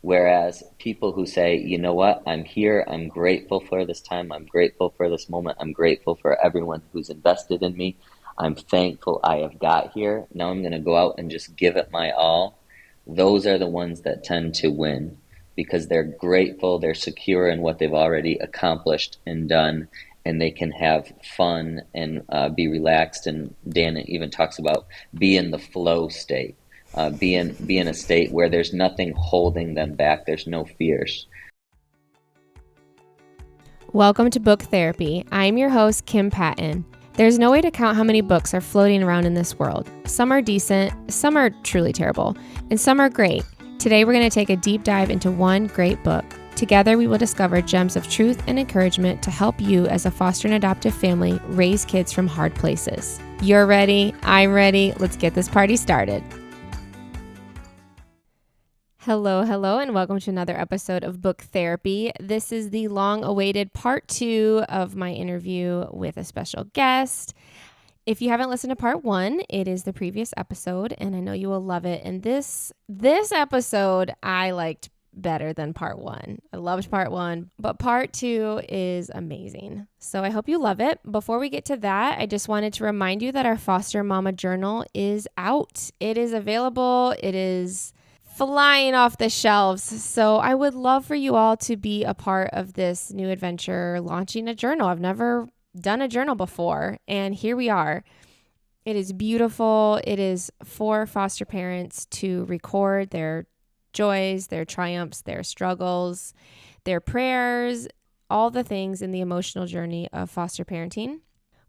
Whereas people who say, you know what, I'm here, I'm grateful for this time, I'm grateful for this moment, I'm grateful for everyone who's invested in me, I'm thankful I have got here, now I'm going to go out and just give it my all. Those are the ones that tend to win because they're grateful, they're secure in what they've already accomplished and done, and they can have fun and be relaxed. And Dan even talks about be in the flow state, be in a state where there's nothing holding them back. There's no fears. Welcome to Book Therapy. I'm your host, Kim Patton. There's no way to count how many books are floating around in this world. Some are decent, some are truly terrible, and some are great. Today we're going to take a deep dive into one great book. Together we will discover gems of truth and encouragement to help you as a foster and adoptive family raise kids from hard places. You're ready, I'm ready, let's get this party started. Hello, and welcome to another episode of Book Therapy. This is the long-awaited part 2 of my interview with a special guest. If you haven't listened to part 1, it is the previous episode, and I know you will love it. And this episode I liked better than part 1. I loved part 1, but part 2 is amazing. So I hope you love it. Before we get to that, I just wanted to remind you that our Foster Mama Journal is out. It is available. It is flying off the shelves. So I would love for you all to be a part of this new adventure, launching a journal. I've never done a journal before, and here we are. It is beautiful. It is for foster parents to record their joys, their triumphs, their struggles, their prayers, all the things in the emotional journey of foster parenting.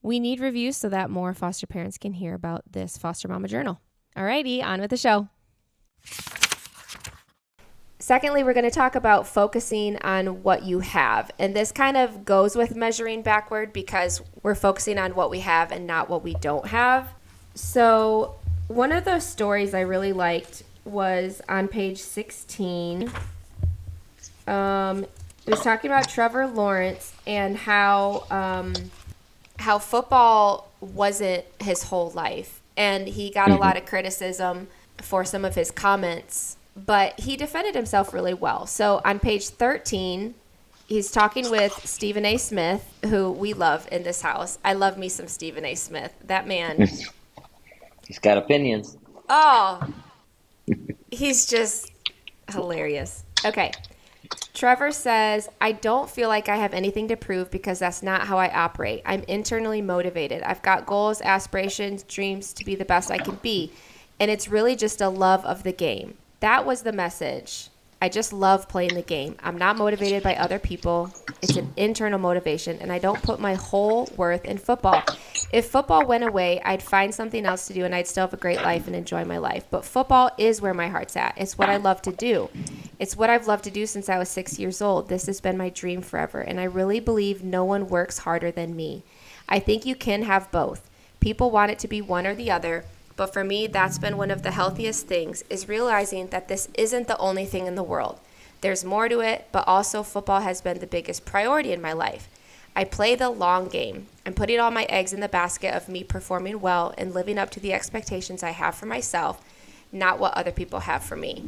We need reviews so that more foster parents can hear about this Foster Mama Journal. Alrighty, on with the show. Secondly, we're going to talk about focusing on what you have. And this kind of goes with measuring backward because we're focusing on what we have and not what we don't have. So one of the stories I really liked was on page 16. It was talking about Trevor Lawrence and how football wasn't his whole life. And he got a lot of criticism for some of his comments, but he defended himself really well. So on page 13, he's talking with Stephen A. Smith, who we love in this house. I love me some Stephen A. Smith. That man. He's got opinions. Oh, he's just hilarious. Okay. Trevor says, I don't feel like I have anything to prove because that's not how I operate. I'm internally motivated. I've got goals, aspirations, dreams to be the best I can be. And it's really just a love of the game. That was the message. I just love playing the game. I'm not motivated by other people. It's an internal motivation, and I don't put my whole worth in football. If football went away, I'd find something else to do, and I'd still have a great life and enjoy my life. But football is where my heart's at. It's what I love to do. It's what I've loved to do since I was 6 years old. This has been my dream forever, and I really believe no one works harder than me. I think you can have both. People want it to be one or the other. But for me, that's been one of the healthiest things, is realizing that this isn't the only thing in the world. There's more to it, but also football has been the biggest priority in my life. I play the long game. I'm putting all my eggs in the basket of me performing well and living up to the expectations I have for myself, not what other people have for me.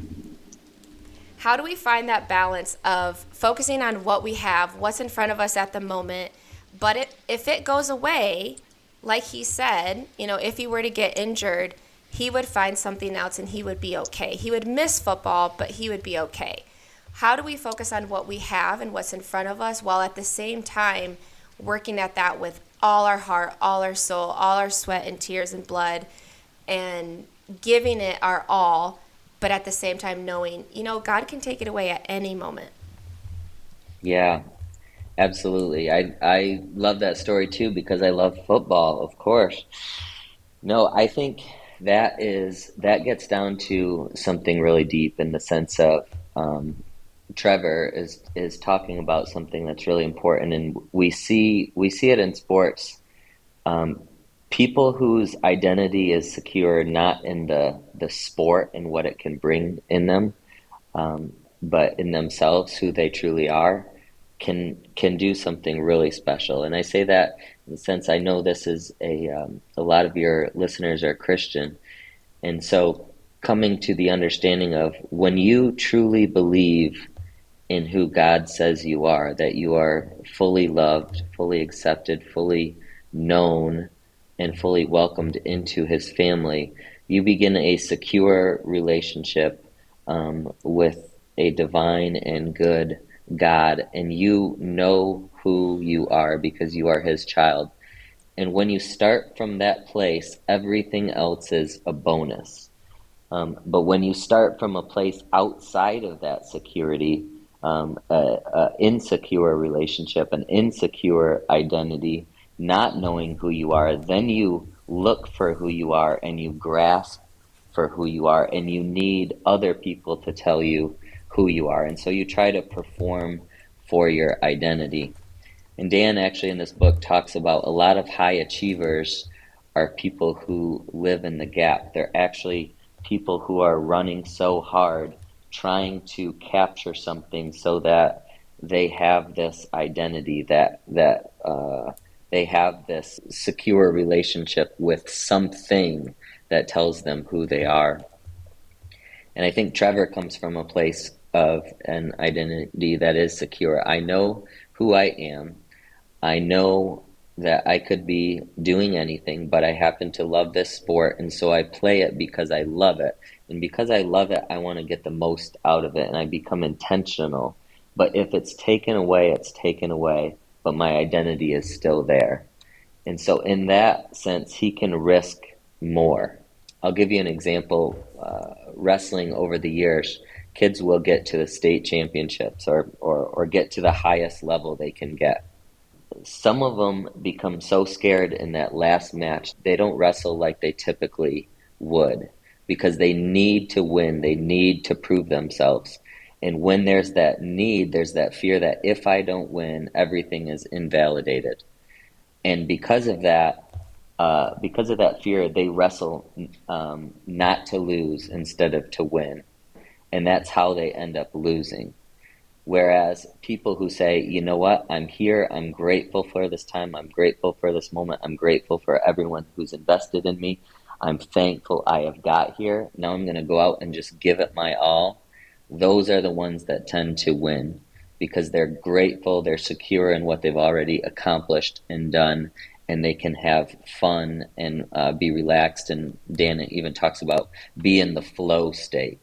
How do we find that balance of focusing on what we have, what's in front of us at the moment, but if it goes away, like he said, if he were to get injured, he would find something else and he would be okay. He would miss football, but he would be okay. How do we focus on what we have and what's in front of us while at the same time working at that with all our heart, all our soul, all our sweat and tears and blood, and giving it our all, but at the same time knowing, God can take it away at any moment. Yeah. Absolutely. I love that story too because I love football, of course. No, I think that gets down to something really deep in the sense of Trevor is talking about something that's really important, and we see it in sports. People whose identity is secure not in the sport and what it can bring in them, but in themselves, who they truly are, can do something really special. And I say that in the sense I know this is a lot of your listeners are Christian, and so coming to the understanding of when you truly believe in who God says you are, that you are fully loved, fully accepted, fully known, and fully welcomed into His family, you begin a secure relationship with a divine and good God, and you know who you are because you are His child. And when you start from that place, everything else is a bonus. But when you start from a place outside of that security, a insecure relationship, an insecure identity, not knowing who you are, then you look for who you are and you grasp for who you are, and you need other people to tell you who you are. And so you try to perform for your identity. And Dan actually in this book talks about a lot of high achievers are people who live in the gap. They're actually people who are running so hard, trying to capture something so that they have this identity, that they have this secure relationship with something that tells them who they are. And I think Trevor comes from a place of an identity that is secure. I know who I am. I know that I could be doing anything, but I happen to love this sport, and so I play it because I love it. And because I love it, I want to get the most out of it, and I become intentional. But if it's taken away, it's taken away, but my identity is still there. And so, in that sense, he can risk more. I'll give you an example. Wrestling over the years, kids will get to the state championships or get to the highest level they can get. Some of them become so scared in that last match, they don't wrestle like they typically would because they need to win, they need to prove themselves. And when there's that need, there's that fear that if I don't win, everything is invalidated. And because of that fear, they wrestle not to lose instead of to win. And that's how they end up losing. Whereas people who say, you know what, I'm here, I'm grateful for this time, I'm grateful for this moment, I'm grateful for everyone who's invested in me, I'm thankful I have got here, now I'm going to go out and just give it my all. Those are the ones that tend to win because they're grateful, they're secure in what they've already accomplished and done, and they can have fun and be relaxed. And Dan even talks about be in the flow state.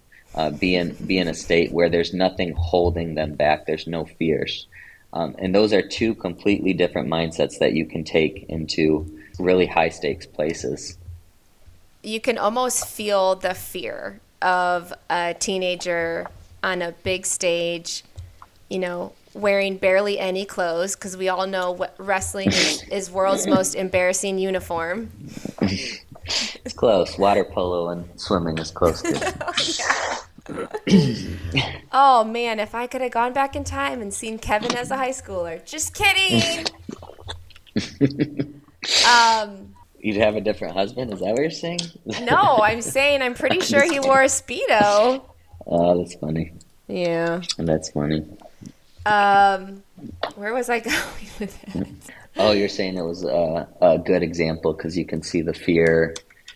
Be in a state where there's nothing holding them back. There's no fears. And those are two completely different mindsets that you can take into really high stakes places. You can almost feel the fear of a teenager on a big stage, wearing barely any clothes, because we all know what wrestling is world's most embarrassing uniform. It's close. Water polo and swimming is close too. Oh man, if I could have gone back in time and seen Kevin as a high schooler. Just kidding. You'd have a different husband? Is that what you're saying? No, I'm saying I'm pretty sure he wore a Speedo. Oh, that's funny. Yeah. That's funny. Where was I going with that? Oh, you're saying it was a good example because you can see the fear.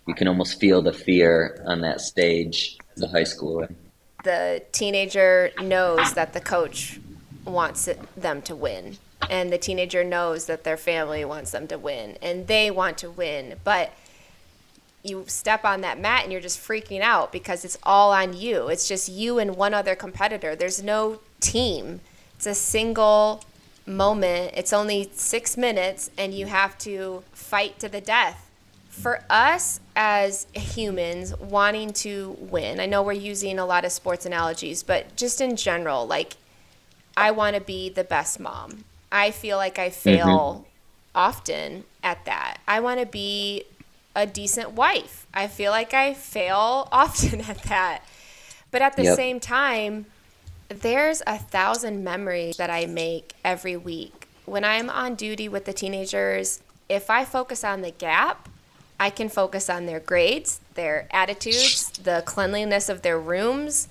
You can almost feel the fear on that stage as a high schooler. The teenager knows that the coach wants them to win, and the teenager knows that their family wants them to win, and they want to win. But you step on that mat and you're just freaking out because it's all on you. It's just you and one other competitor. There's no team. It's a single moment. It's only 6 minutes, and you have to fight to the death. For us as humans wanting to win, I know we're using a lot of sports analogies, but just in general, like, I want to be the best mom. I feel like I fail often at that. I want to be a decent wife. I feel like I fail often at that. But at the same time, there's 1,000 memories that I make every week. When I'm on duty with the teenagers, if I focus on the gap, I can focus on their grades, their attitudes, the cleanliness of their rooms.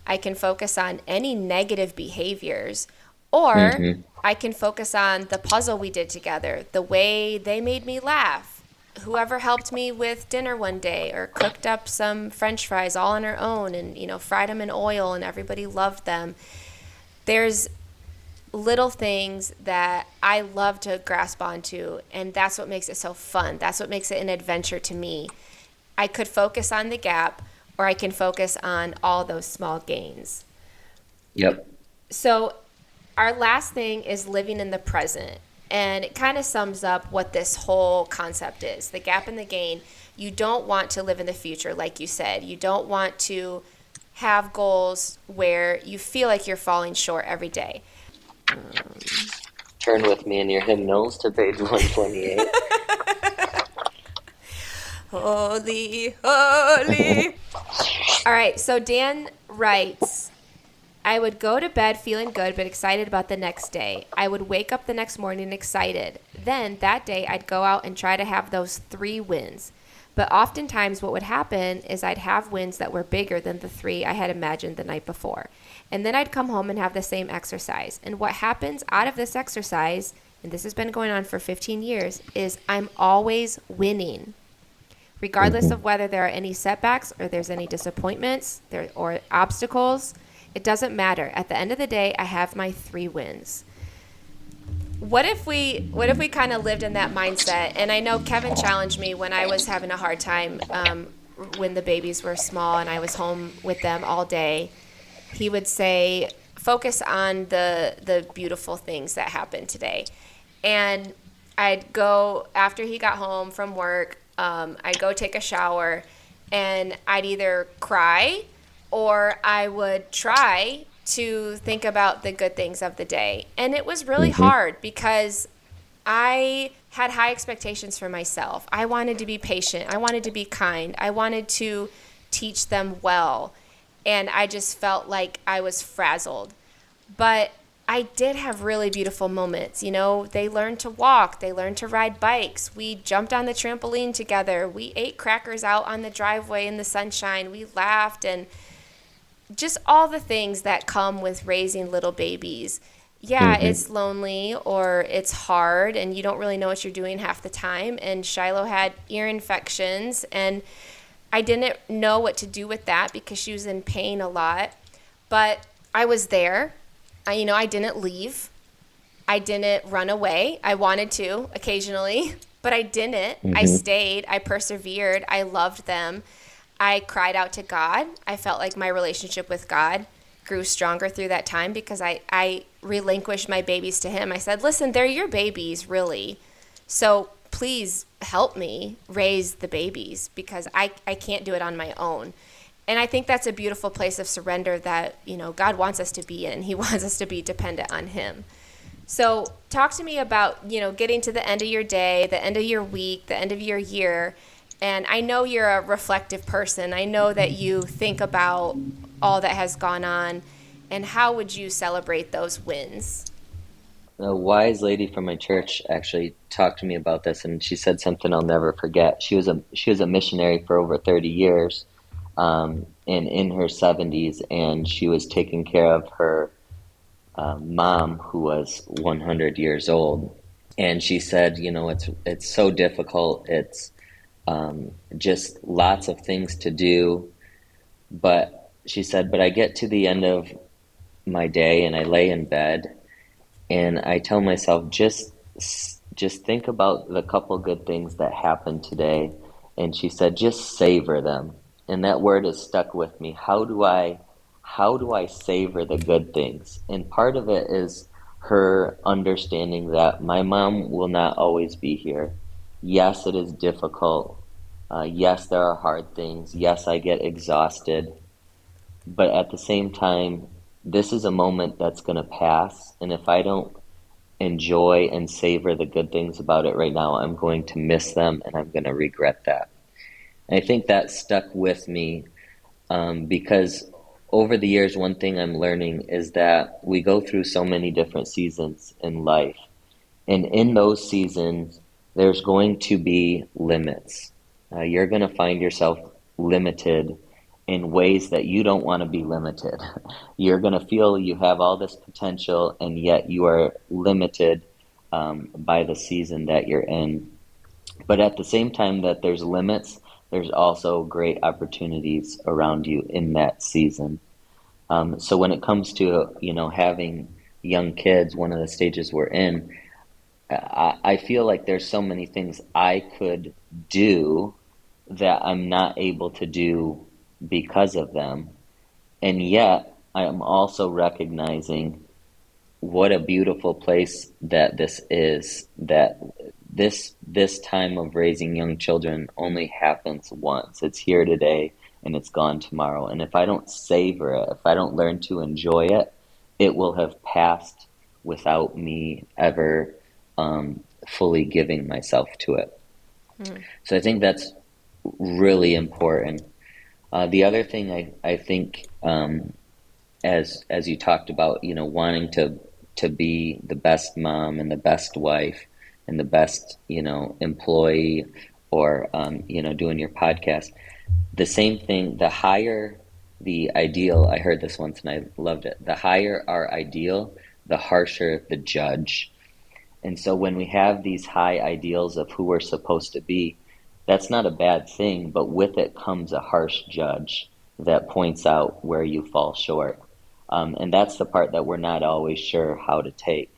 I can focus on any negative behaviors. Or I can focus on the puzzle we did together, the way they made me laugh, whoever helped me with dinner one day or cooked up some french fries all on her own and, fried them in oil and everybody loved them. There's little things that I love to grasp onto, and that's what makes it so fun. That's what makes it an adventure to me. I could focus on the gap, or I can focus on all those small gains. Yep. So, our last thing is living in the present. And it kind of sums up what this whole concept is, the gap and the gain. You don't want to live in the future, like you said. You don't want to have goals where you feel like you're falling short every day. Turn with me in your hymnals to page 128. Holy, holy. All right, so Dan writes, I would go to bed feeling good but excited about the next day. I would wake up the next morning excited. Then that day I'd go out and try to have those 3 wins. But oftentimes what would happen is I'd have wins that were bigger than the 3 I had imagined the night before. And then I'd come home and have the same exercise. And what happens out of this exercise, and this has been going on for 15 years, is I'm always winning. Regardless Hmm. of whether there are any setbacks or there's any disappointments or obstacles, it doesn't matter. At the end of the day, I have my 3 wins. What if we kind of lived in that mindset? And I know Kevin challenged me when I was having a hard time when the babies were small and I was home with them all day. He would say, focus on the beautiful things that happened today. And I'd go, after he got home from work, I'd go take a shower and I'd either cry or I would try to think about the good things of the day. And it was really Hmm. hard because I had high expectations for myself. I wanted to be patient. I wanted to be kind. I wanted to teach them well. And I just felt like I was frazzled. But I did have really beautiful moments. They learned to walk, they learned to ride bikes. We jumped on the trampoline together. We ate crackers out on the driveway in the sunshine. We laughed and just all the things that come with raising little babies. Yeah, Hmm. it's lonely or it's hard and you don't really know what you're doing half the time. And Shiloh had ear infections and I didn't know what to do with that because she was in pain a lot. But I was there. I didn't leave. I didn't run away. I wanted to occasionally, but I didn't. I Hmm. stayed. I persevered. I loved them. I cried out to God. I felt like my relationship with God grew stronger through that time because I relinquished my babies to Him. I said, listen, they're your babies, really. So please help me raise the babies because I can't do it on my own. And I think that's a beautiful place of surrender that, God wants us to be in. He wants us to be dependent on Him. So talk to me about, getting to the end of your day, the end of your week, the end of your year. And I know you're a reflective person. I know that you think about all that has gone on. And how would you celebrate those wins? A wise lady from my church actually talked to me about this, and she said something I'll never forget. She was a missionary for over 30 years, and in her 70s, and she was taking care of her mom who was 100 years old. And she said, it's so difficult. It's just lots of things to do. But she said, but I get to the end of my day and I lay in bed and I tell myself, just think about the couple good things that happened today. And she said, just savor them. And that word has stuck with me. How do I savor the good things? And part of it is her understanding that my mom will not always be here. Yes, it is difficult. Yes, there are hard things. Yes, I get exhausted. But at the same time, this is a moment that's going to pass. And if I don't enjoy and savor the good things about it right now, I'm going to miss them and I'm going to regret that. And I think that stuck with me because over the years, one thing I'm learning is that we go through so many different seasons in life. And in those seasons, there's going to be limits. You're going to find yourself limited in ways that you don't want to be limited. You're going to feel you have all this potential, and yet you are limited by the season that you're in. But at the same time that there's limits, there's also great opportunities around you in that season. So when it comes to, having young kids, one of the stages we're in, I feel like there's so many things I could do that I'm not able to do because of them. And yet, I am also recognizing what a beautiful place that this is, that this time of raising young children only happens once. It's here today and it's gone tomorrow. And if I don't savor it, if I don't learn to enjoy it, it will have passed without me ever fully giving myself to it. Mm. So I think that's really important. The other thing I think, as you talked about, wanting to be the best mom and the best wife and the best, employee, or doing your podcast. The same thing, the higher the ideal, I heard this once and I loved it. The higher our ideal, the harsher the judge. And so when we have these high ideals of who we're supposed to be, that's not a bad thing, but with it comes a harsh judge that points out where you fall short. And that's the part that we're not always sure how to take.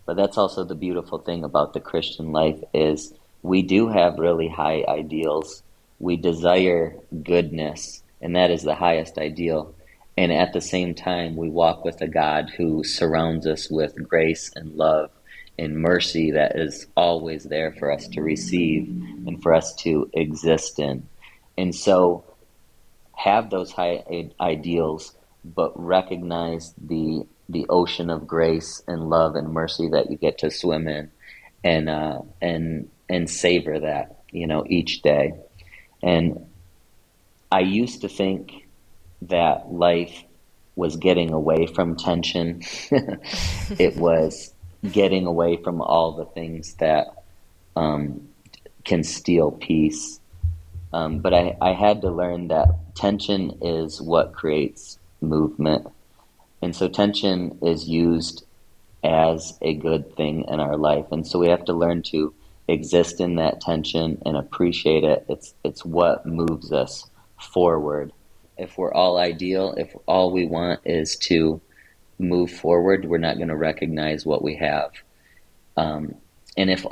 But that's also the beautiful thing about the Christian life is we do have really high ideals. We desire goodness, and that is the highest ideal. And at the same time, we walk with a God who surrounds us with grace and love and mercy that is always there for us to receive and for us to exist in. And so have those high ideals, but recognize the ocean of grace and love and mercy that you get to swim in, and savor that, each day. And I used to think that life was getting away from tension. It was getting away from all the things that can steal peace. But I had to learn that tension is what creates movement. And so tension is used as a good thing in our life. And so we have to learn to exist in that tension and appreciate it. It's what moves us forward. If we're all ideal, if all we want is to move forward, we're not going to recognize what we have. And if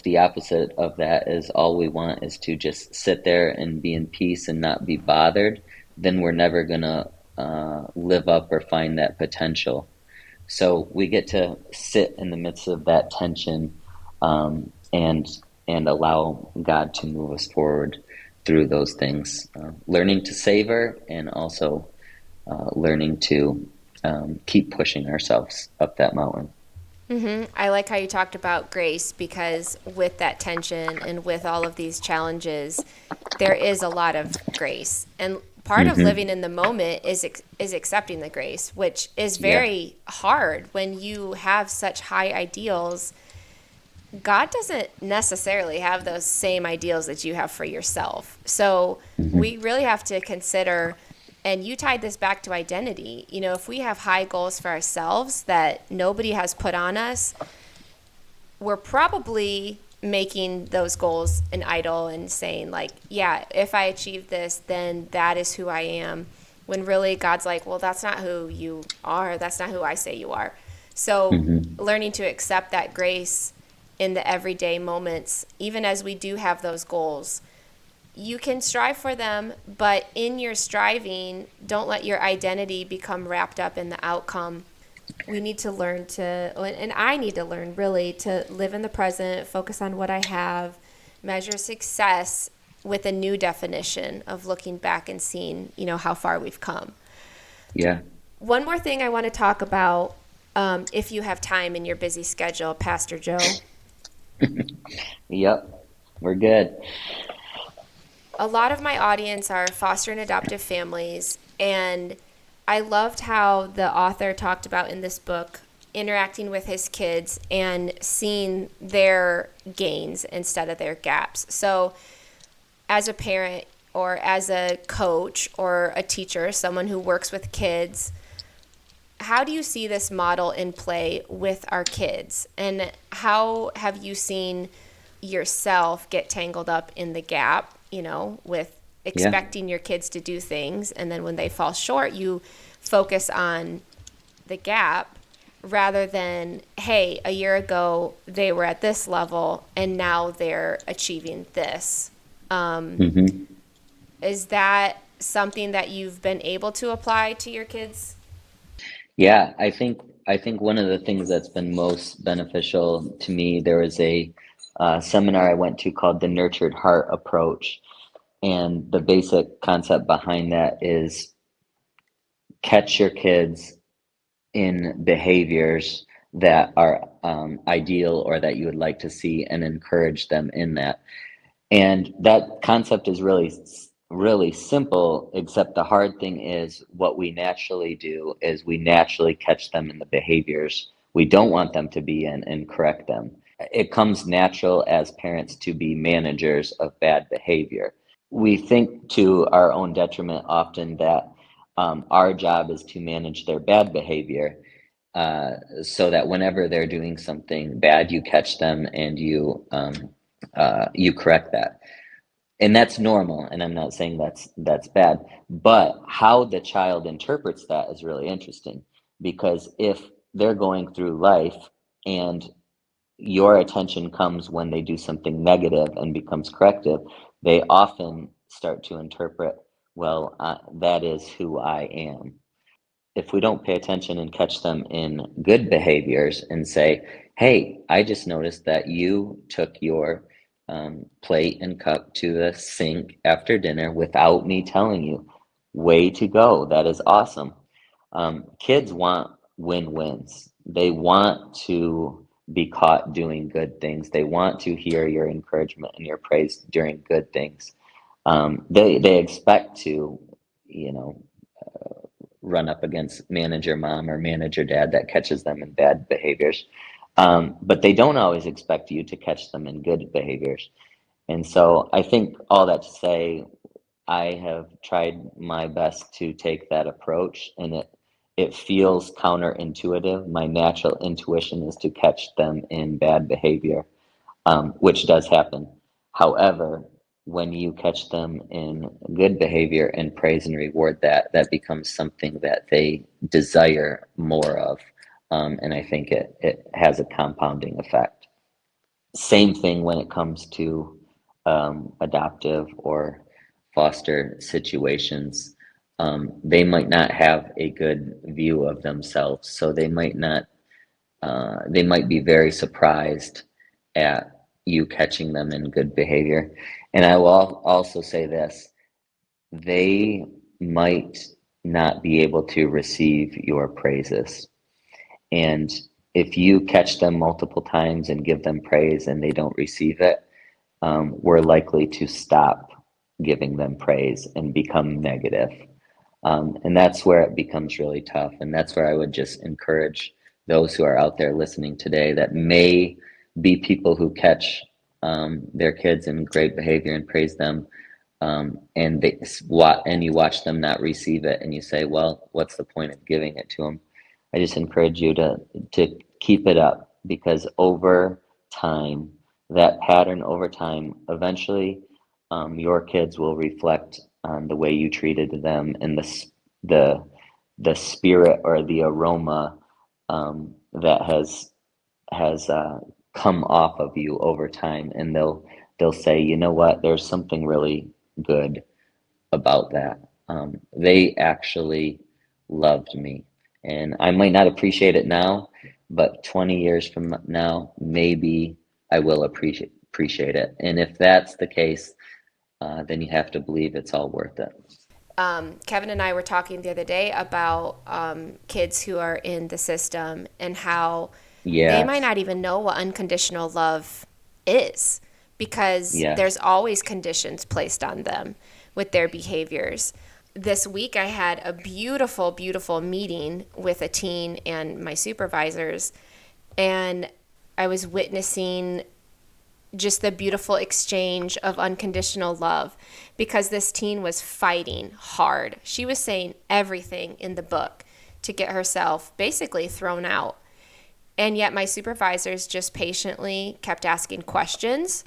the opposite of that is all we want is to just sit there and be in peace and not be bothered, then we're never going to live up or find that potential. So we get to sit in the midst of that tension, and allow God to move us forward through those things, learning to savor and also learning to keep pushing ourselves up that mountain. I like how you talked about grace because with that tension and with all of these challenges, there is a lot of grace. And part of Hmm. living in the moment is accepting the grace, which is Yeah. very hard when you have such high ideals. God doesn't necessarily have those same ideals that you have for yourself. So Hmm. we really have to consider, and you tied this back to identity. If we have high goals for ourselves that nobody has put on us, we're probably making those goals an idol and saying, like, yeah, if I achieve this, then that is who I am. When really God's like, well, that's not who you are. That's not who I say you are. So Hmm. learning to accept that grace in the everyday moments, even as we do have those goals, you can strive for them, but in your striving, don't let your identity become wrapped up in the outcome. We need to learn to, and I need to learn really to live in the present, focus on what I have, measure success with a new definition of looking back and seeing, how far we've come. Yeah. One more thing I want to talk about, if you have time in your busy schedule, Pastor Joe. Yep. We're good. A lot of my audience are foster and adoptive families, and I loved how the author talked about in this book interacting with his kids and seeing their gains instead of their gaps. So, as a parent or as a coach or a teacher, someone who works with kids, how do you see this model in play with our kids? And how have you seen yourself get tangled up in the gap, with Yeah. expecting your kids to do things. And then when they fall short, you focus on the gap rather than, hey, a year ago they were at this level and now they're achieving this. hmm Is that something that you've been able to apply to your kids? Yeah, I think one of the things that's been most beneficial to me, there was a seminar I went to called the Nurtured Heart Approach, and the basic concept behind that is catch your kids in behaviors that are ideal or that you would like to see and encourage them in that. And that concept is really simple, except the hard thing is what we naturally do is we naturally catch them in the behaviors we don't want them to be in and correct them. It comes natural as parents to be managers of bad behavior. We think to our own detriment often that our job is to manage their bad behavior, so that whenever they're doing something bad, you catch them and you correct that. And that's normal, and I'm not saying that's bad, but how the child interprets that is really interesting, because if they're going through life and your attention comes when they do something negative and becomes corrective, they often start to interpret, well, that is who I am. If we don't pay attention and catch them in good behaviors and say, hey, I just noticed that you took your plate and cup to the sink after dinner without me telling you. Way to go. That is awesome. Kids want win-wins. They want to be caught doing good things. They want to hear your encouragement and your praise during good things. They expect to, you know, run up against manager mom or manager dad that catches them in bad behaviors. But they don't always expect you to catch them in good behaviors. And so I think all that to say, I have tried my best to take that approach, and it feels counterintuitive. My natural intuition is to catch them in bad behavior, which does happen. However, when you catch them in good behavior and praise and reward that, that becomes something that they desire more of. And I think it has a compounding effect. Same thing when it comes to adoptive or foster situations. They might not have a good view of themselves, so they might be very surprised at you catching them in good behavior. And I will also say this, they might not be able to receive your praises. And if you catch them multiple times and give them praise and they don't receive it, we're likely to stop giving them praise and become negative. And that's where it becomes really tough. And that's where I would just encourage those who are out there listening today that may be people who catch their kids in great behavior and praise them, and you watch them not receive it, and you say, "Well, what's the point of giving it to them?" I just encourage you to keep it up, because over time, that pattern over time, eventually, your kids will reflect on the way you treated them and the the spirit or the aroma that has come off of you over time, and they'll say, you know what, there's something really good about that. They actually loved me, and I might not appreciate it now, but 20 years from now, maybe I will appreciate it. And if that's the case, then you have to believe it's all worth it. Kevin and I were talking the other day about kids who are in the system and how they might Yes, not even know what unconditional love is because there's yes, always conditions placed on them with their behaviors. This week, I had a beautiful, beautiful meeting with a teen and my supervisors, and I was witnessing just the beautiful exchange of unconditional love because this teen was fighting hard. She was saying everything in the book to get herself basically thrown out. And yet my supervisors just patiently kept asking questions.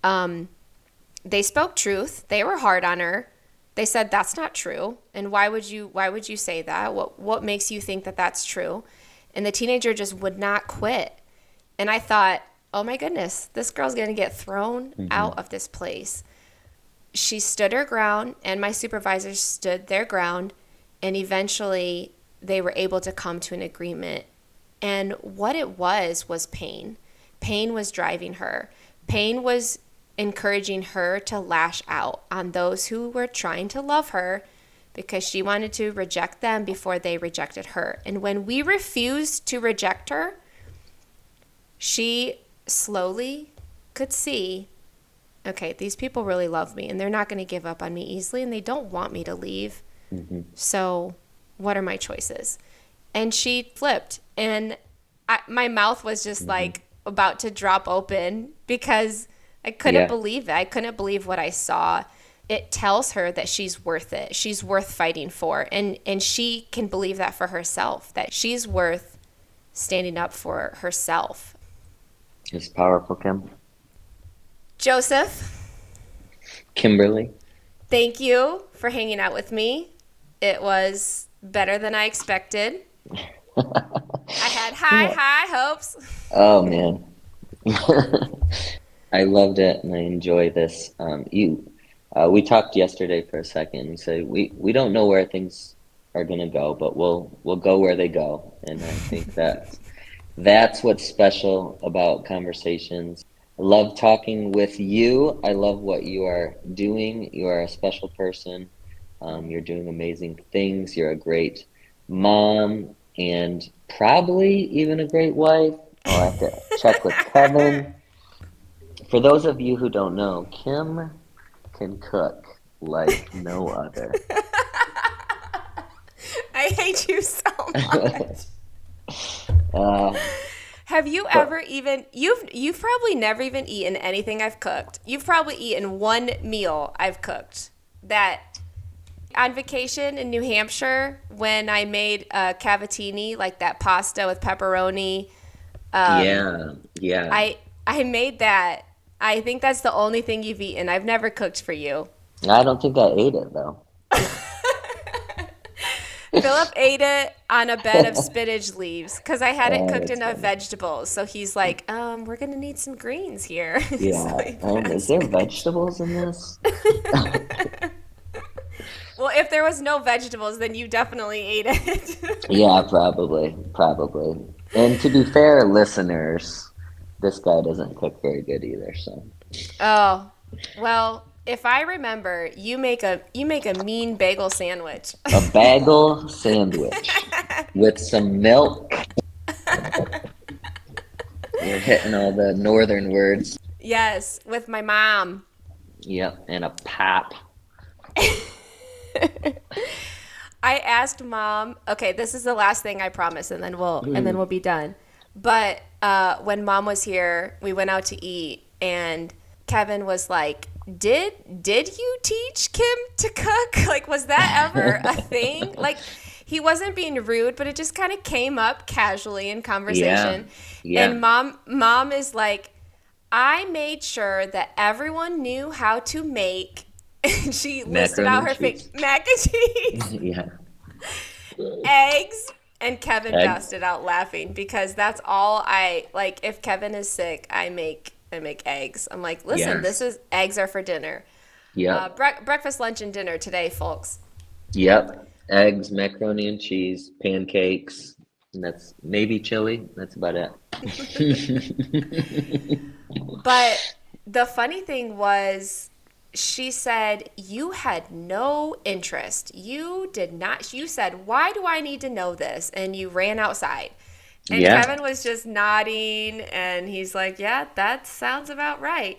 They spoke truth. They were hard on her. They said that's not true. And why would you say that? What makes you think that that's true? And the teenager just would not quit. And I thought, "Oh my goodness, this girl's going to get thrown Hmm. out of this place." She stood her ground, and my supervisors stood their ground, and eventually they were able to come to an agreement. And what it was pain. Pain was driving her. Pain was encouraging her to lash out on those who were trying to love her, because she wanted to reject them before they rejected her. And when we refused to reject her, she slowly could see, okay, these people really love me and they're not going to give up on me easily and they don't want me to leave. Hmm. So what are my choices? And she flipped, and my mouth was just Hmm. like about to drop open because I couldn't Yeah. believe it. I couldn't believe what I saw. It tells her that she's worth it. She's worth fighting for. And she can believe that for herself, that she's worth standing up for herself. It's powerful, Kim. Joseph, Kimberly. thank you for hanging out with me. It was better than I expected. I had Yeah. high hopes. Oh man. I loved it and I enjoy this. We talked yesterday for a second. We said we don't know where things are gonna go, but we'll go where they go. And I think that's what's special about conversations. I love talking with you. I love what you are doing. You are a special person. You're doing amazing things. You're a great mom and probably even a great wife. I'll have to check with Kevin. For those of you who don't know, Kim can cook like no other. I hate you so much. uh, Have you but ever even you've probably never even eaten anything I've cooked. You've probably eaten one meal I've cooked. That on vacation in New Hampshire when I made cavatini, like that pasta with pepperoni, um, yeah, yeah. I made that. I think that's the only thing you've eaten. I've never cooked for you. I don't think I ate it though. Philip ate it on a bed of spinach leaves because I had it cooked That's enough funny. vegetables. So he's like, we're gonna need some greens here. So Yeah. he Is passed there me. vegetables in this? Well, if there was no vegetables, then you definitely ate it. Yeah, probably, probably. And to be fair, listeners, this guy doesn't cook very good either, so. Oh, well, if I remember, you make a mean bagel sandwich. A bagel sandwich with some milk. You're hitting all the northern words. Yes, with my mom. Yep, and a pap. I asked mom. Okay, this is the last thing I promise, and then we'll be done. But when mom was here, we went out to eat, and Kevin was like, "Did you teach Kim to cook? Like, was that ever a thing?" Like, he wasn't being rude, but it just kind of came up casually in Yeah, conversation. And yeah. mom is like, "I made sure that everyone knew how to make." And she listed Macaroni out and her cheese. mac and cheese, Yeah. eggs, and Kevin Eggs. busted out laughing because that's all I like. If Kevin is sick, I make eggs. I'm like, listen, this Yes. is eggs are for dinner. Yep. Breakfast, lunch, and dinner today, folks. Yep. Eggs, macaroni and cheese, pancakes. And that's maybe chili. That's about it. But the funny thing was, she said, "You had no interest. You did not." You said, "Why do I need to know this?" And you ran outside. And Yeah. Kevin was just nodding, and he's like, "Yeah, that sounds about right."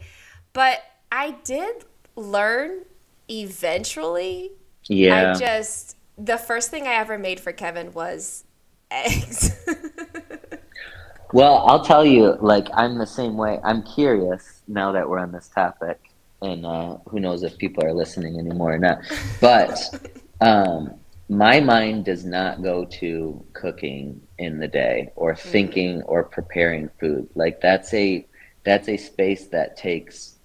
But I did learn eventually. Yeah. The first thing I ever made for Kevin was eggs. Well, I'll tell you, like, I'm the same way. I'm curious now that we're on this topic, and who knows if people are listening anymore or not. But my mind does not go to cooking in the day or thinking or preparing food. Like that's a space that takes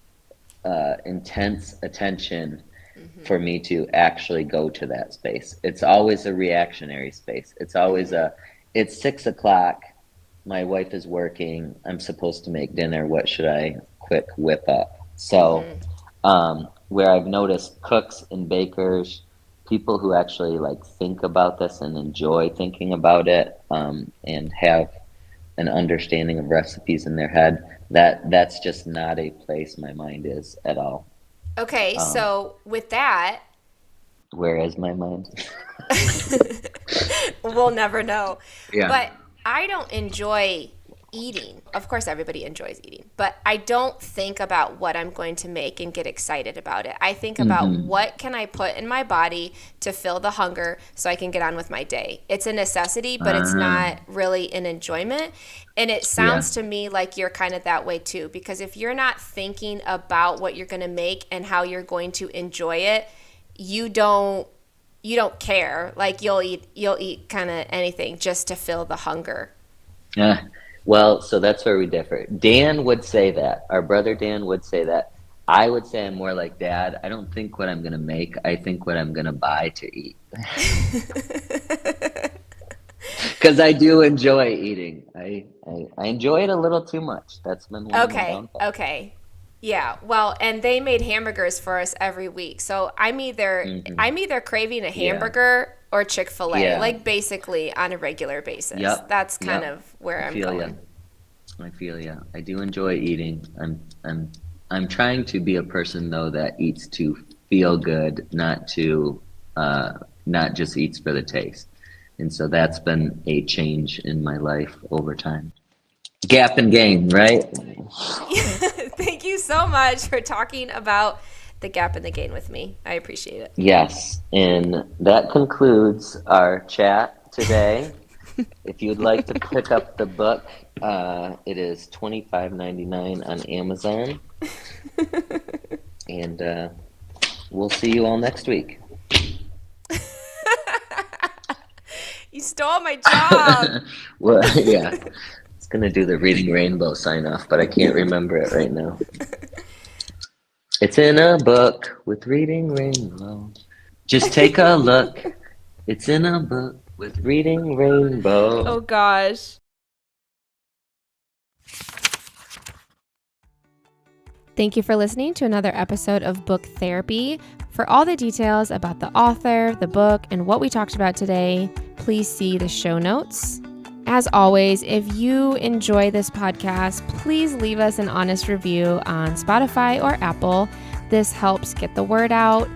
intense attention for me to actually go to that space. It's always a reactionary space. It's 6 o'clock. My wife is working. I'm supposed to make dinner. What should I quick whip up? So, where I've noticed cooks and bakers, people who actually like think about this and enjoy thinking about it, and have an understanding of recipes in their head, that's just not a place my mind is at all. Okay, Um, so with that, where is my mind? we'll never know. Yeah. But I don't enjoy eating. Of course, everybody enjoys eating, but I don't think about what I'm going to make and get excited about it. I think about Mm-hmm. what can I put in my body to fill the hunger so I can get on with my day. It's a necessity, but it's Uh, not really an enjoyment. And it yeah. sounds to me like you're kind of that way too, because if you're not thinking about what you're going to make and how you're going to enjoy it, you don't care. Like you'll eat kind of anything just to fill the hunger. Yeah. Well, so that's where we differ. Dan would say that. Our brother Dan would say that. I would say I'm more like Dad. I don't think what I'm gonna make. I think what I'm gonna buy to eat. Because I do enjoy eating. I enjoy it a little too much. That's been one of my Okay, downfalls. okay. Yeah, well, and they made hamburgers for us every week. So Hmm. I'm either craving a Yeah. hamburger or Chick-fil-A, Yeah. like basically on a regular basis. Yep. That's kind Yep. of where I I'm feel going. you. I feel you. I do enjoy eating. I'm trying to be a person though that eats to feel good, uh, not just eats for the taste. And so that's been a change in my life over time. Gap and gain, right? Thank you so much for talking about the gap and the gain with me. I appreciate it. Yes. And that concludes our chat today. If you'd like to pick up the book, it is 25.99 on Amazon, and we'll see you all next week. You stole my job. Well, yeah, it's gonna do the Reading Rainbow sign off, but I can't remember it right now. It's in a book with Reading Rainbow. Just take a look. It's in a book with Reading Oh Rainbow. gosh. Thank you for listening to another episode of Book Therapy. For all the details about the author, the book, and what we talked about today, please see the show notes. As always, if you enjoy this podcast, please leave us an honest review on Spotify or Apple. This helps get the word out.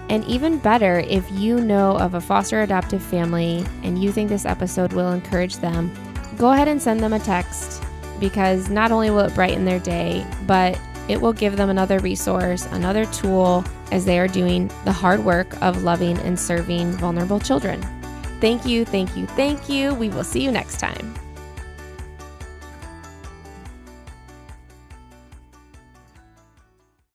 And even better, if you know of a foster adoptive family and you think this episode will encourage them, go ahead and send them a text, because not only will it brighten their day, but it will give them another resource, another tool as they are doing the hard work of loving and serving vulnerable children. Thank you, thank you, thank you. We will see you next time.